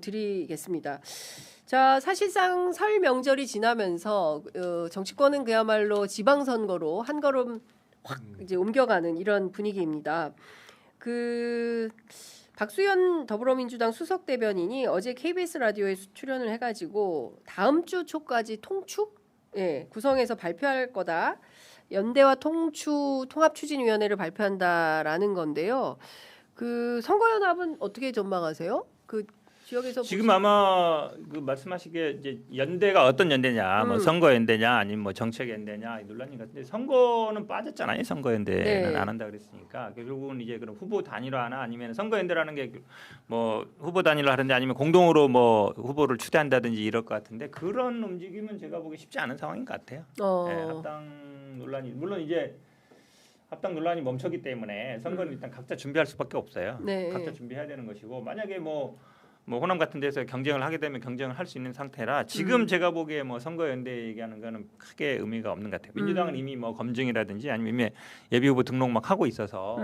드리겠습니다. 자, 사실상 설 명절이 지나면서 정치권은 그야말로 지방선거로 한 걸음 확 이제 옮겨가는 이런 분위기입니다. 박수현 더불어민주당 수석 대변인이 어제 KBS 라디오에 출연을 해가지고 다음 주 초까지 구성해서 발표할 거다. 연대와 통합추진위원회를 발표한다라는 건데요. 선거연합은 어떻게 전망하세요? 지역에서 지금 아마 말씀하시기에 이제 연대가 어떤 연대냐, 뭐 선거 연대냐, 아니면 뭐 정책 연대냐 논란인 것 같은데 선거는 빠졌잖아요. 선거 연대는 안 한다 그랬으니까 결국은 이제 그럼 후보 단일화나 아니면 선거 연대라는 게 뭐 후보 단일화 하는데 아니면 공동으로 뭐 후보를 추대한다든지 이럴 것 같은데 그런 움직임은 제가 보기 쉽지 않은 상황인 것 같아요. 합당 논란이 물론 이제 합당 논란이 멈췄기 때문에 선거는 일단 각자 준비할 수밖에 없어요. 각자 준비해야 되는 것이고 만약에 뭐 호남 같은 데서 경쟁을 하게 되면 경쟁을 할 수 있는 상태라 지금 제가 보기에 뭐 선거 연대 얘기하는 거는 크게 의미가 없는 것 같아요. 민주당은 이미 뭐 검증이라든지 아니면 이미 예비 후보 등록 막 하고 있어서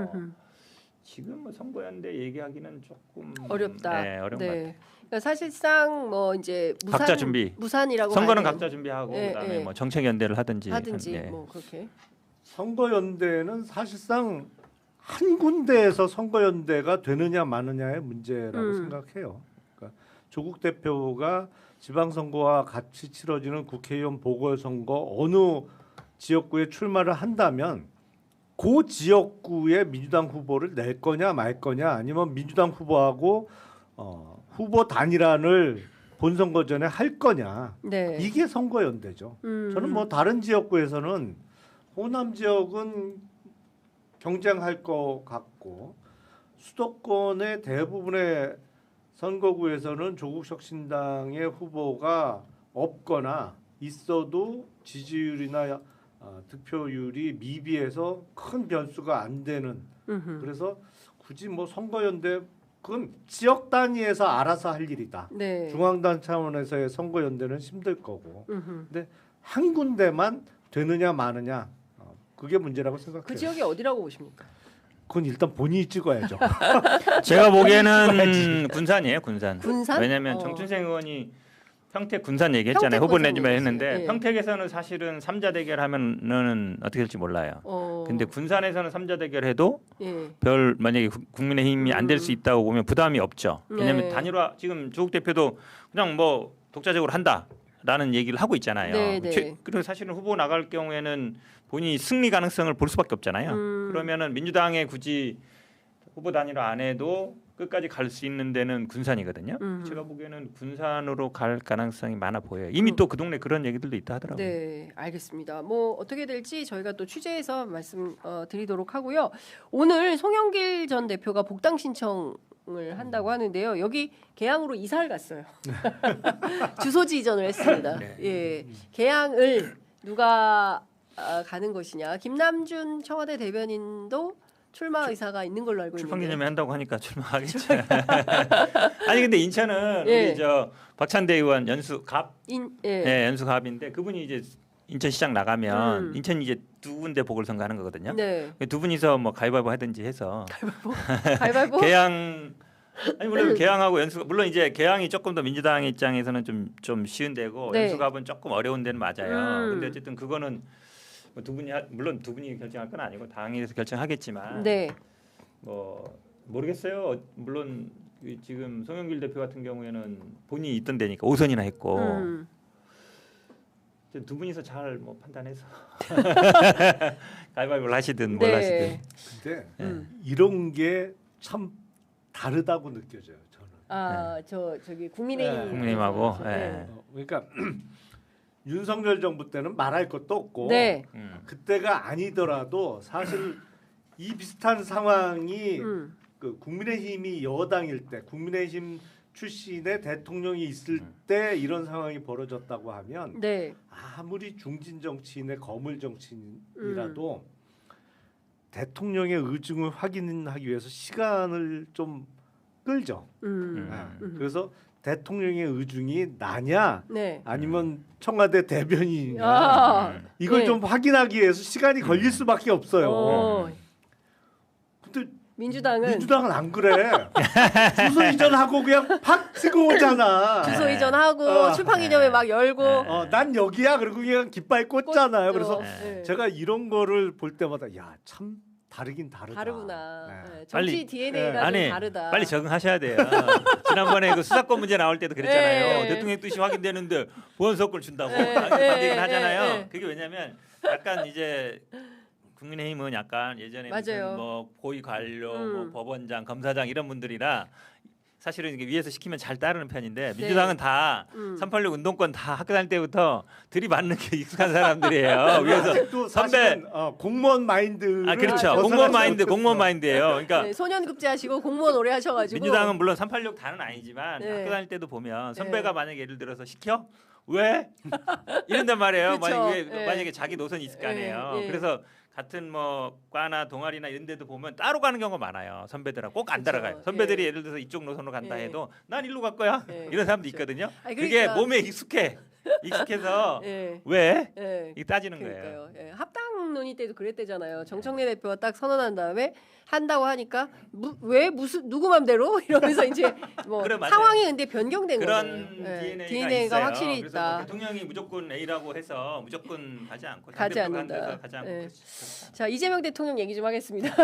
지금 뭐 선거 연대 얘기하기는 조금 어렵다. 어려운 것 같아요. 그러니까 사실상 뭐 이제 각자 준비. 무산이라고 선거는 각자 준비하고 그다음에 뭐 정책 연대를 하든지 뭐 그렇게. 선거 연대는 사실상 한 군데에서 선거 연대가 되느냐 마느냐의 문제라고 생각해요. 그러니까 조국 대표가 지방선거와 같이 치러지는 국회의원 보궐선거 어느 지역구에 출마를 한다면 그 지역구에 민주당 후보를 낼 거냐 말 거냐 아니면 민주당 후보하고 후보 단일화를 본선거 전에 할 거냐 이게 선거 연대죠. 저는 뭐 다른 지역구에서는 호남 지역은 경쟁할 것 같고 수도권의 대부분의 선거구에서는 조국혁신당의 후보가 없거나 있어도 지지율이나 득표율이 미비해서 큰 변수가 안 되는 그래서 굳이 뭐 선거연대 그건 지역 단위에서 알아서 할 일이다. 중앙당 차원에서의 선거연대는 힘들 거고 근데 한 군데만 되느냐 마느냐 그게 문제라고 생각해요. 그 지역이 어디라고 보십니까? 그건 일단 본인이 찍어야죠. 제가 보기에는 군산이에요, 군산. 군산? 왜냐하면 정춘생 의원이 평택 군산 얘기했잖아요. 후보 내지만 했는데 평택에서는 사실은 3자 대결하면은 어떻게 될지 몰라요. 근데 군산에서는 3자 대결해도 별 만약에 국민의힘이 안 될 수 있다고 보면 부담이 없죠. 왜냐하면 단일화 지금 조국 대표도 그냥 뭐 독자적으로 한다라는 얘기를 하고 있잖아요. 그리고 사실은 후보 나갈 경우에는 본인이 승리 가능성을 볼 수밖에 없잖아요. 그러면은 민주당에 굳이 후보 단일화 안 해도 끝까지 갈 수 있는 데는 군산이거든요. 제가 보기에는 군산으로 갈 가능성이 많아 보여요. 이미 또 그 동네 그런 얘기들도 있다 하더라고요. 네, 알겠습니다. 뭐 어떻게 될지 저희가 또 취재해서 말씀 드리도록 하고요. 오늘 송영길 전 대표가 복당 신청을 한다고 하는데요. 여기 계양으로 이사를 갔어요. 주소지 이전을 했습니다. 계양을 누가 가는 것이냐. 김남준 청와대 대변인도 출마 의사가 있는 걸로 알고 있는데 출판 기념회 한다고 하니까 출마하겠죠. 아니 근데 인천은 우리 저 박찬대 의원 연수갑 연수갑인데 그분이 이제 인천시장 나가면 인천 이제 두 군데 보궐선거 하는 거거든요. 두 분이서 뭐 가위바위보 하든지 해서 가위바위보? 계양 아니 물론 계양하고 연수 물론 이제 계양이 조금 더 민주당 입장에서는 좀 쉬운 데고 연수갑은 조금 어려운 데는 맞아요. 근데 어쨌든 그거는 두 분이 물론 두 분이 결정할 건 아니고 당에서 결정하겠지만 뭐 모르겠어요. 물론 지금 송영길 대표 같은 경우에는 본인이 있던 데니까 5선이나 했고 두 분이서 잘 뭐 판단해서 가위바위보를 하시든 뭘 하시든. 근데 이런 게 참 다르다고 느껴져요. 저는. 저기 국민의힘하고. 그러니까. 윤석열 정부 때는 말할 것도 없고 그때가 아니더라도 사실 이 비슷한 상황이 그 국민의힘이 여당일 때 국민의힘 출신의 대통령이 있을 때 이런 상황이 벌어졌다고 하면 아무리 중진 정치인의 거물 정치인이라도 대통령의 의중을 확인하기 위해서 시간을 좀 끌죠. 그래서 대통령의 의중이 나냐 아니면 청와대 대변인이냐 이걸 좀 확인하기 위해서 시간이 걸릴 수밖에 없어요. 근데 민주당은 안 그래. 주소 이전하고 그냥 팍 쓰고 오잖아. 주소 이전하고 출판기념회 막 열고 난 여기야. 그리고 그냥 깃발 꽂잖아요. 그래서 네. 제가 이런 거를 볼 때마다 야, 참 다르긴 다르다. 다르구나. 네. 네. 정치 빨리- DNA가 좀 다르다. 빨리 적응하셔야 돼요. 지난번에 그 수사권 문제 나올 때도 그랬잖아요. 네. 대통령 뜻이 확인되는데 보안석권 준다고 네. 반대긴 네. 하잖아요. 네. 그게 왜냐면 약간 이제 국민의힘은 약간 예전에 맞아요. 무슨 뭐 고위 관료, 뭐 음. 법원장, 검사장 이런 분들이라 사실은 이게 위에서 시키면 잘 따르는 편인데 민주당은 다 386 운동권 다 학교 다닐 때부터 들이받는 게 익숙한 사람들이에요. 위에서 아직도 선배 사실은, 공무원 마인드를 그렇죠. 벗어나지 공무원 못했어. 마인드예요. 그러니까 네, 소년급제 하시고 공무원 오래 하셔가지고 민주당은 물론 386 다는 아니지만 네. 학교 다닐 때도 보면 선배가 네. 만약에 예를 들어서 시켜 왜 이런단 말이에요. 그쵸. 만약에, 네. 만약에 자기 노선이 있을 거 아니에요. 네. 네. 그래서 같은 뭐 과나 동아리나 이런 데도 보면 따로 가는 경우가 많아요. 선배들하고 꼭 안 그쵸. 따라가요. 선배들이 예. 예를 들어서 이쪽 노선으로 간다 예. 해도 난 일로 갈 거야. 예. 이런 사람도 그쵸. 있거든요. 아니, 그게 그러니까- 몸에 익숙해서 예. 왜 예. 이게 따지는 거예요. 그러니까요. 예. 합당 논의 때도 그랬대잖아요. 정청래 대표가 딱 선언한 다음에 한다고 하니까 왜 무슨 누구 맘대로 이러면서 이제 뭐 그래, 맞아요. 상황이 근데 변경된 그런 거예요. DNA가 있어요. 확실히 그래서 있다. 뭐 대통령이 무조건 A라고 해서 무조건 가지 않고 가지 당대표가 않는다. 한 데서 가지 않고 네. 그렇지. 자, 이재명 대통령 얘기 좀 하겠습니다.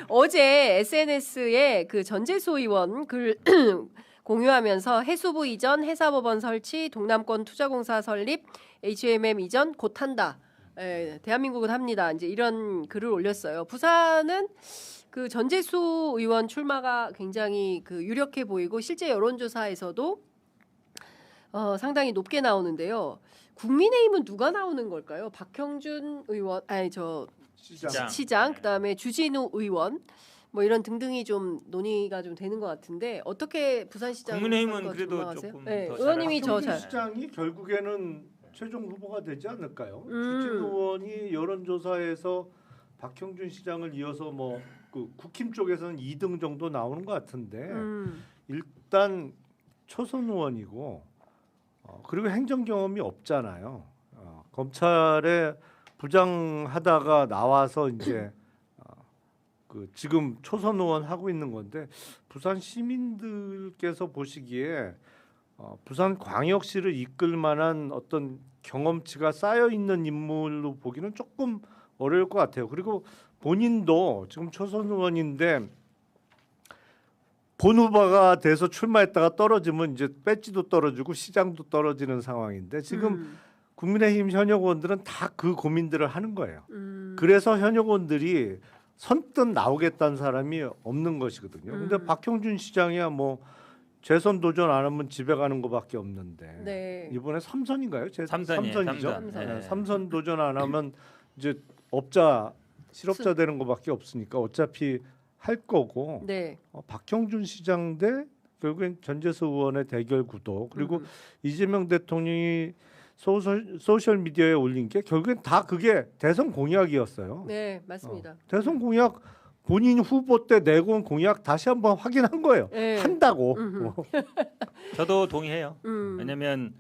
어제 SNS에 그 전재수 의원 글 공유하면서 해수부 이전, 해사법원 설치, 동남권 투자공사 설립, HMM 이전 곧 한다. 예, 대한민국은 합니다. 이제 이런 글을 올렸어요. 부산은 그 전재수 의원 출마가 굉장히 그 유력해 보이고 실제 여론조사에서도 상당히 높게 나오는데요. 국민의힘은 누가 나오는 걸까요? 박형준 의원, 시장, 그다음에 주진우 의원, 뭐 이런 등등이 좀 논의가 좀 되는 것 같은데 어떻게 부산시장 국민의힘은 선거 그래도 전망하세요? 조금 네, 더 의원님이 저 박형준 잘. 시장이 결국에는 최종 후보가 되지 않을까요? 음. 주진 의원이 여론조사에서 박형준 시장을 이어서 뭐 그 국힘 쪽에서는 2등 정도 나오는 것 같은데 일단 초선 의원이고 그리고 행정 경험이 없잖아요. 검찰에 부장하다가 나와서 이제 그 지금 초선 의원 하고 있는 건데 부산 시민들께서 보시기에 부산 광역시를 이끌 만한 어떤 경험치가 쌓여 있는 인물로 보기는 조금 어려울 것 같아요. 그리고 본인도 지금 초선 의원인데 본 후보가 돼서 출마했다가 떨어지면 이제 배지도 떨어지고 시장도 떨어지는 상황인데 지금 국민의힘 현역 의원들은 다 그 고민들을 하는 거예요. 그래서 현역 의원들이 선뜻 나오겠다는 사람이 없는 것이거든요. 근데 박형준 시장이야 뭐 재선 도전 안 하면 집에 가는 것밖에 없는데 네. 이번에 3선인가요? 삼선이에요, 3선이죠. 삼선. 네. 네. 3선 도전 안 하면 이제 실업자 되는 것밖에 없으니까 어차피 할 거고 네. 박형준 시장 대 결국엔 전재수 의원의 대결 구도 그리고 이재명 대통령이 소셜 미디어에 올린 게 결국엔 다 그게 대선 공약이었어요. 네, 맞습니다. 대선 공약 본인 후보 때 내고 온 공약 다시 한번 확인한 거예요. 네. 한다고. 저도 동의해요. 음. 왜냐하면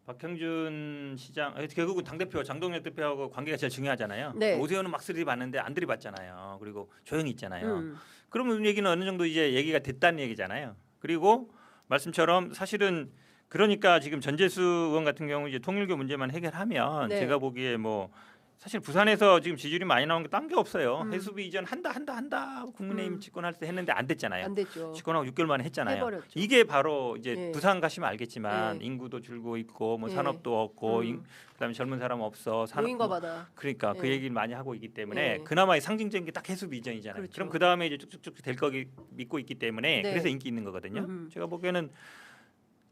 박형준 시장 결국은 당 대표 장동혁 대표하고 관계가 제일 중요하잖아요. 네. 오세훈은 막 들이받는데 안 들이받잖아요. 그리고 조용히 있잖아요. 그러면 얘기는 어느 정도 이제 얘기가 됐다는 얘기잖아요. 그리고 말씀처럼 사실은 그러니까 지금 전재수 의원 같은 경우 이제 통일교 문제만 해결하면 네. 제가 보기에 뭐 사실 부산에서 지금 지지율이 많이 나온 게 딴 게 없어요. 해수부 이전 한다 국민의힘 집권할 때 했는데 안 됐잖아요. 안 됐죠. 집권하고 6개월 만에 했잖아요. 해버렸죠. 이게 바로 이제 네. 부산 가시면 알겠지만 네. 인구도 줄고 있고 뭐 네. 산업도 없고 그다음에 젊은 사람 없어. 노인과 바다. 그러니까 그 네. 얘기를 많이 하고 있기 때문에 네. 그나마 상징적인 게 딱 해수부 이전이잖아요. 그렇죠. 그럼 그 다음에 이제 쭉쭉쭉 될 거기 믿고 있기 때문에 네. 그래서 인기 있는 거거든요. 제가 보기에는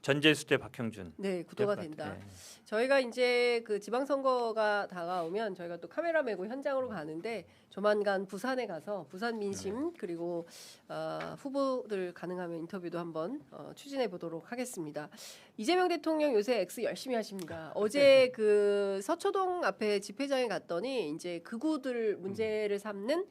전재수 대 박형준. 네, 구도가 될 것 된다. 같아요. 저희가 이제 그 지방선거가 다가오면 저희가 또 카메라 메고 현장으로 가는데 조만간 부산에 가서 부산 민심 그리고 후보들 가능하면 인터뷰도 한번 추진해 보도록 하겠습니다. 이재명 대통령 요새 X 열심히 하십니다. 어제 그 서초동 앞에 집회장에 갔더니 이제 극우들 문제를 삼는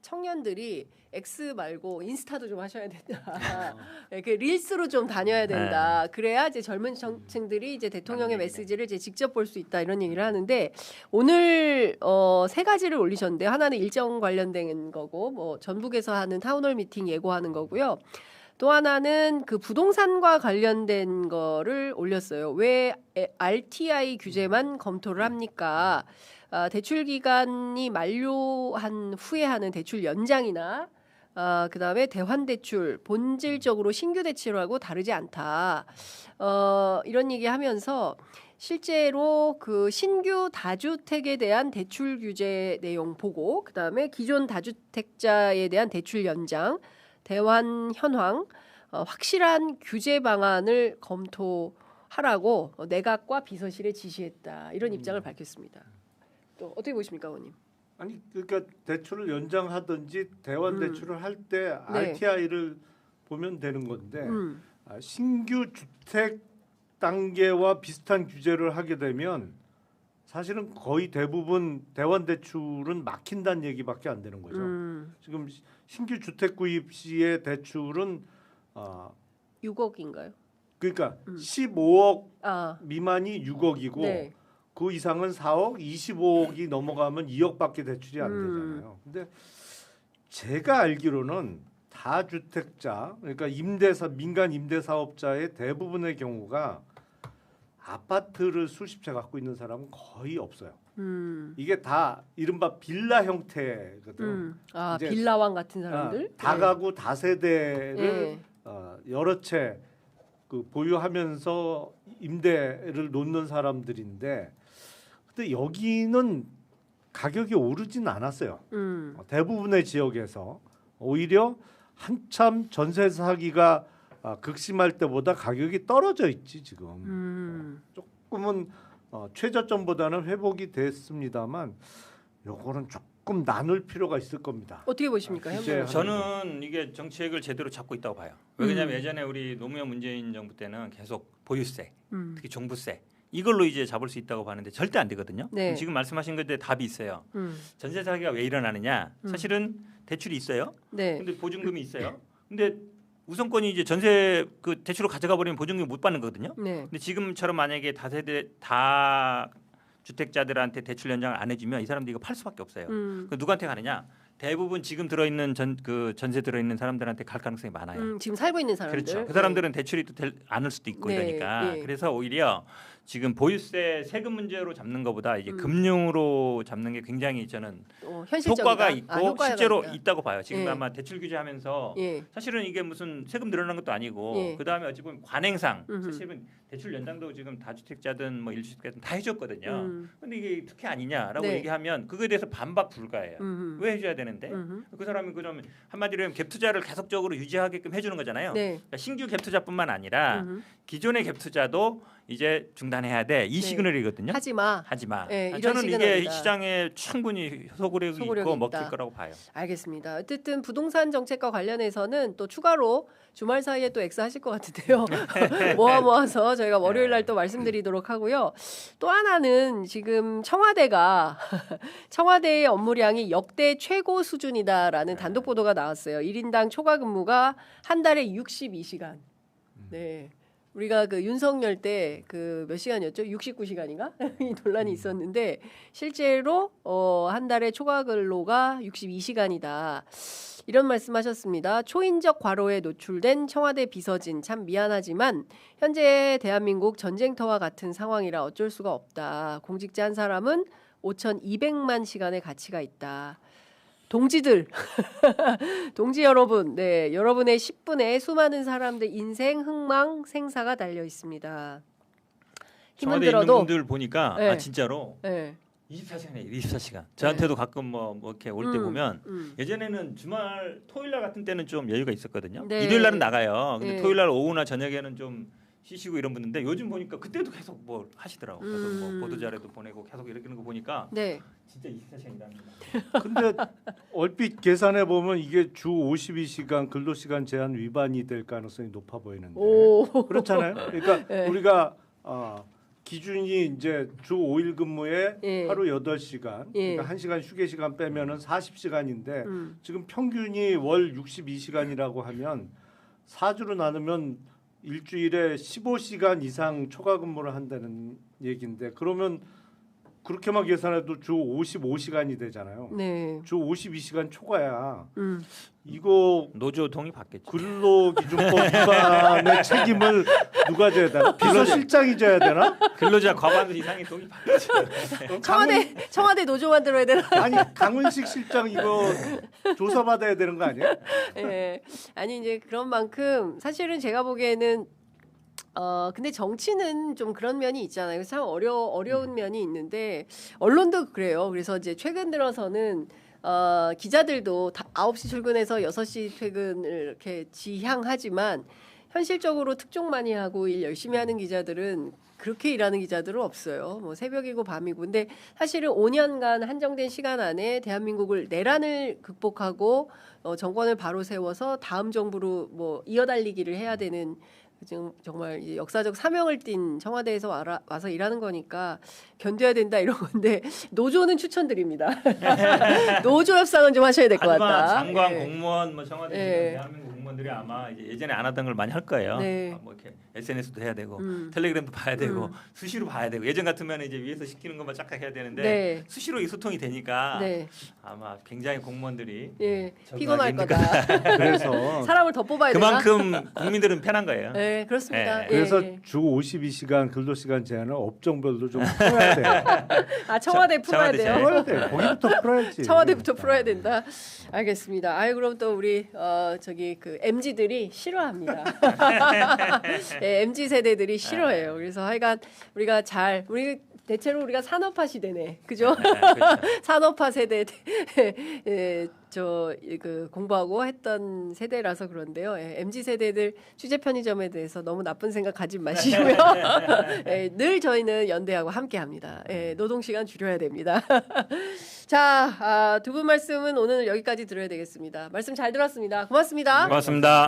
청년들이 X 말고 인스타도 좀 하셔야 된다. 이렇게 릴스로 좀 다녀야 된다. 그래야 이제 젊은 층들이 이제 대통령의 메시지를 이제 직접 볼 수 있다 이런 얘기를 하는데 오늘 세 가지를 올리셨는데 하나는 일정 관련된 거고 뭐 전북에서 하는 타운홀 미팅 예고하는 거고요. 또 하나는 그 부동산과 관련된 거를 올렸어요. 왜 RTI 규제만 검토를 합니까? 대출 기간이 만료한 후에 하는 대출 연장이나 그다음에 대환 대출 본질적으로 신규 대출하고 다르지 않다. 이런 얘기하면서 실제로 그 신규 다주택에 대한 대출 규제 내용 보고 그다음에 기존 다주택자에 대한 대출 연장 대환 현황 확실한 규제 방안을 검토하라고 내각과 비서실에 지시했다. 이런 입장을 밝혔습니다. 또 어떻게 보십니까, 의원님? 아니 그러니까 대출을 연장하든지 대환 대출을 할 때 네. RTI를 보면 되는 건데 신규 주택 단계와 비슷한 규제를 하게 되면 사실은 거의 대부분 대환 대출은 막힌다는 얘기밖에 안 되는 거죠. 지금 신규 주택 구입 시의 대출은 6억인가요? 그러니까 15억 아, 미만이 6억이고 네. 그 이상은 4억, 25억이 넘어가면 2억밖에 대출이 안 되잖아요. 근데 제가 알기로는 다주택자, 그러니까 민간 임대사업자의 대부분의 경우가 아파트를 수십 채 갖고 있는 사람은 거의 없어요. 이게 다 이른바 빌라 형태거든. 이제 빌라왕 같은 사람들. 다가구 다세대를 네. 여러 채 그 보유하면서 임대를 놓는 사람들인데, 근데 여기는 가격이 오르진 않았어요. 대부분의 지역에서 오히려 한참 전세 사기가 극심할 때보다 가격이 떨어져 있지 지금. 조금은 최저점보다는 회복이 됐습니다만, 요거는 조금 나눌 필요가 있을 겁니다. 어떻게 보십니까, 현재? 저는 이게 정책을 제대로 잡고 있다고 봐요. 왜냐하면 예전에 우리 노무현 문재인 정부 때는 계속 보유세, 특히 종부세 이걸로 이제 잡을 수 있다고 봤는데 절대 안 되거든요. 네. 지금 말씀하신 것에 답이 있어요. 전세 사기가 왜 일어나느냐? 사실은 대출이 있어요. 네. 근데 보증금이 있어요. 근데 우선권이 이제 전세 그 대출로 가져가 버리면 보증금 못 받는 거거든요. 네. 근데 지금처럼 만약에 다 주택자들한테 대출 연장을 안 해주면 이 사람들이 이거 팔 수밖에 없어요. 그 누구한테 가느냐? 대부분 지금 들어있는 전세 들어있는 사람들한테 갈 가능성이 많아요. 지금 살고 있는 사람들. 그렇죠. 그 사람들은 대출이 또 않을 수도 있고 네, 이러니까. 네. 그래서 오히려 지금 보유세 세금 문제로 잡는 것보다 이제 금융으로 잡는 게 굉장히 저는 현실적이다. 효과가 있고 효과가 실제로 있다. 있다고 봐요. 지금 예. 아마 대출 규제하면서 예. 사실은 이게 무슨 세금 늘어난 것도 아니고 예. 그 다음에 어찌 보면 관행상 사실은 대출 연장도 지금 다주택자든 뭐 일주택자든 다 해줬거든요. 근데 이게 특혜 아니냐라고 네. 얘기하면 그거에 대해서 반박 불가해요. 왜 해줘야 되는데? 그 사람이 그러면 한마디로 하면 갭 투자를 계속적으로 유지하게끔 해주는 거잖아요. 네. 그러니까 신규 갭 투자뿐만 아니라 기존의 갭 투자도 이제 중단해야 돼. 이 네. 시그널이거든요. 하지 마. 하지 마. 네, 이런 저는 이게 시그널이다. 시장에 충분히 소구력이 소구력이 있고 있다. 먹힐 거라고 봐요. 알겠습니다. 어쨌든 부동산 정책과 관련해서는 또 추가로 주말 사이에 또 엑스 하실 것 같은데요. 모아서 저희가 월요일 날 또 말씀드리도록 하고요. 또 하나는 지금 청와대의 업무량이 역대 최고 수준이다라는 단독 보도가 나왔어요. 1인당 초과 근무가 한 달에 62시간. 네. 우리가 그 윤석열 때 그 몇 시간이었죠? 69시간인가? 이 논란이 있었는데 실제로 한 달에 초과 근로가 62시간이다. 이런 말씀하셨습니다. 초인적 과로에 노출된 청와대 비서진 참 미안하지만 현재 대한민국 전쟁터와 같은 상황이라 어쩔 수가 없다. 공직자 한 사람은 5,200만 시간의 가치가 있다. 동지들, 동지 여러분, 네, 여러분의 10분에 수많은 사람들 인생, 흥망, 생사가 달려 있습니다. 힘은 청와대 있는 들어도, 분들 보니까 네. 진짜로 네, 24시간이에요. 24시간. 저한테도 가끔 뭐 이렇게 올 때 보면 음. 예전에는 주말 토요일 날 같은 때는 좀 여유가 있었거든요. 네. 일요일 날은 나가요. 근데 네. 토요일 날 오후나 저녁에는 좀 쉬시고 이런 분인데 요즘 보니까 그때도 계속 뭐 하시더라고. 계속 뭐 보도자료도 보내고 계속 이렇게 하는 거 보니까 네, 진짜 24시간이다. 근데 얼핏 계산해 보면 이게 주 52시간 근로시간 제한 위반이 될 가능성이 높아 보이는데 오, 그렇잖아요. 그러니까 네. 우리가 기준이 이제 주 5일 근무에 예. 하루 8시간, 예. 그러니까 1시간 휴게 시간 빼면은 40시간인데 음. 지금 평균이 월 62시간이라고 하면 4주로 나누면 일주일에 15시간 이상 초과 근무를 한다는 얘기인데 그러면 그렇게만 계산해도 주 55시간이 되잖아요. 네. 주 52시간 초과야. 음. 이거 노조 동의 받겠죠. 근로기준법 위반의 책임을 누가 져야 되나? 비서실장이 져야 되나? 근로자 과반 이상의 동의 받겠죠. 청와대 노조 만들어야 되나? 아니 강훈식 실장 이거 조사받아야 되는 거 아니에요? 예. 아니 이제 그런 만큼 사실은 제가 보기에는 근데 정치는 좀 그런 면이 있잖아요. 참 어려운 면이 있는데 언론도 그래요. 그래서 이제 최근 들어서는 기자들도 9시 출근해서 6시 퇴근을 이렇게 지향하지만 현실적으로 특종 많이 하고 일 열심히 하는 기자들은 그렇게 일하는 기자들은 없어요. 뭐 새벽이고 밤이고. 근데 사실은 5년간 한정된 시간 안에 대한민국을 내란을 극복하고 정권을 바로 세워서 다음 정부로 뭐 이어달리기를 해야 되는 지금 정말 이제 역사적 사명을 띤 청와대에서 와서 일하는 거니까 견뎌야 된다 이런 건데 노조는 추천드립니다. 노조 협상은 좀 하셔야 될 것 같다. 장관, 예. 공무원, 뭐 청와대 예. 대한민국 공무원들이 아마 이제 예전에 안 하던 걸 많이 할 거예요. 네. 뭐 이렇게 SNS도 해야 되고 음. 텔레그램도 봐야 되고 수시로 봐야 되고 예전 같으면 이제 위에서 시키는 것만 쫙 해야 되는데 네. 수시로 이 소통이 되니까 네. 아마 굉장히 공무원들이 예. 적응하기 피곤할 힘들 거다. 그래서 사람을 더 뽑아야 되나? 그만큼 국민들은 편한 거예요. 네, 그렇습니다. 예. 그래서 예. 주 52시간 근로시간 제한을 업종별로 좀 풀어야 돼요. 아 청와대 풀어야 청와대 돼요. 풀어야 돼. 거기부터 풀어야지. 청와대부터 풀어야 된다. 알겠습니다. 아이 그럼 또 우리 저기 그 MZ들이 싫어합니다. 네, MZ 세대들이 싫어해요. 그래서 하여간 우리 대체로 우리가 산업화 시대네, 그죠? 그렇죠. 산업화 세대 그 공부하고 했던 세대라서 그런데요. 예, MZ 세대들 취재 편의점에 대해서 너무 나쁜 생각 가지 마시고요. 예, 늘 저희는 연대하고 함께합니다. 예, 노동 시간 줄여야 됩니다. 자, 두 분 말씀은 오늘 여기까지 들어야 되겠습니다. 말씀 잘 들었습니다. 고맙습니다. 고맙습니다.